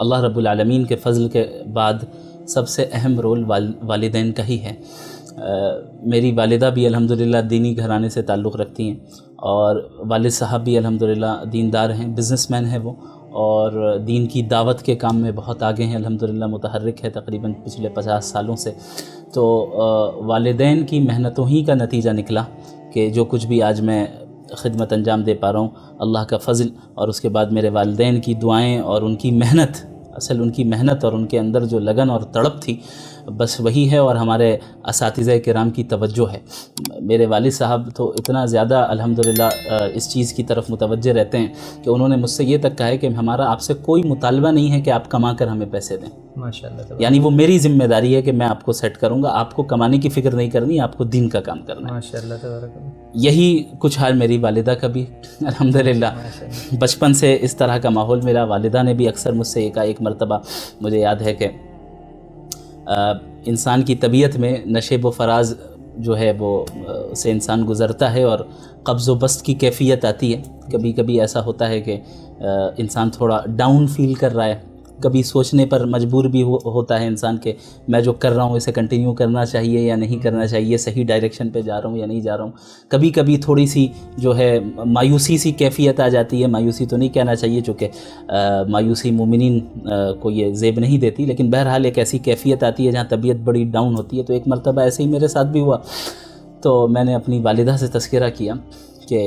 اللہ رب العالمین کے فضل کے بعد سب سے اہم رول والدین کا ہی ہے۔ میری والدہ بھی الحمدللہ دینی گھرانے سے تعلق رکھتی ہیں، اور والد صاحب بھی الحمدللہ دیندار ہیں، بزنس مین ہیں وہ، اور دین کی دعوت کے کام میں بہت آگے ہیں الحمدللہ، متحرک ہے تقریباً پچھلے 50 سالوں سے۔ تو والدین کی محنتوں ہی کا نتیجہ نکلا کہ جو کچھ بھی آج میں خدمت انجام دے پا رہا ہوں، اللہ کا فضل، اور اس کے بعد میرے والدین کی دعائیں اور ان کی محنت، اصل ان کی محنت اور ان کے اندر جو لگن اور تڑپ تھی، بس وہی ہے، اور ہمارے اساتذہ کرام کی توجہ ہے۔ میرے والد صاحب تو اتنا زیادہ الحمدللہ اس چیز کی طرف متوجہ رہتے ہیں کہ انہوں نے مجھ سے یہ تک کہا ہے کہ ہمارا آپ سے کوئی مطالبہ نہیں ہے کہ آپ کما کر ہمیں پیسے دیں، ماشاءاللہ، یعنی وہ میری ذمہ داری ہے کہ میں آپ کو سیٹ کروں گا، آپ کو کمانے کی فکر نہیں کرنی، آپ کو دین کا کام کرنا ہے۔ ماشاءاللہ تبارک اللہ۔ یہی کچھ حال میری والدہ کا بھی الحمدللہ، بچپن سے اس طرح کا ماحول میرا۔ والدہ نے بھی اکثر مجھ سے ایک مرتبہ مجھے یاد ہے کہ انسان کی طبیعت میں نشیب و فراز جو ہے وہ سے انسان گزرتا ہے، اور قبض و بسط کی کیفیت آتی ہے۔ کبھی کبھی ایسا ہوتا ہے کہ انسان تھوڑا ڈاؤن فیل کر رہا ہے، کبھی سوچنے پر مجبور بھی ہوتا ہے انسان کہ میں جو کر رہا ہوں اسے کنٹینیو کرنا چاہیے یا نہیں کرنا چاہیے، صحیح ڈائریکشن پہ جا رہا ہوں یا نہیں جا رہا ہوں۔ کبھی کبھی تھوڑی سی جو ہے مایوسی سی کیفیت آ جاتی ہے، مایوسی تو نہیں کہنا چاہیے چونکہ مایوسی مومنین کو یہ زیب نہیں دیتی، لیکن بہرحال ایک ایسی کیفیت آتی ہے جہاں طبیعت بڑی ڈاؤن ہوتی ہے۔ تو ایک مرتبہ ایسے ہی میرے ساتھ بھی ہوا، تو میں نے اپنی والدہ سے تذکرہ کیا کہ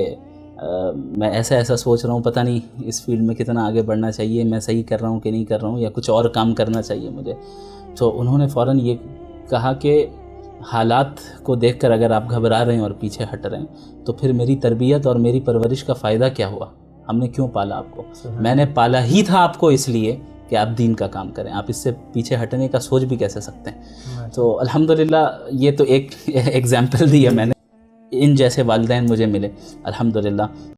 میں ایسا سوچ رہا ہوں، پتہ نہیں اس فیلڈ میں کتنا آگے بڑھنا چاہیے، میں صحیح کر رہا ہوں کہ نہیں کر رہا ہوں، یا کچھ اور کام کرنا چاہیے مجھے۔ تو انہوں نے فوراً یہ کہا کہ حالات کو دیکھ کر اگر آپ گھبرا رہے ہیں اور پیچھے ہٹ رہے ہیں تو پھر میری تربیت اور میری پرورش کا فائدہ کیا ہوا؟ ہم نے کیوں پالا آپ کو؟ میں نے پالا ہی تھا آپ کو اس لیے کہ آپ دین کا کام کریں، آپ اس سے پیچھے ہٹنے کا سوچ بھی کیسے سکتے ہیں؟ تو الحمدللہ یہ تو ایک ایگزامپل دی ہے میں نے، ان جیسے والدین مجھے ملے الحمدللہ۔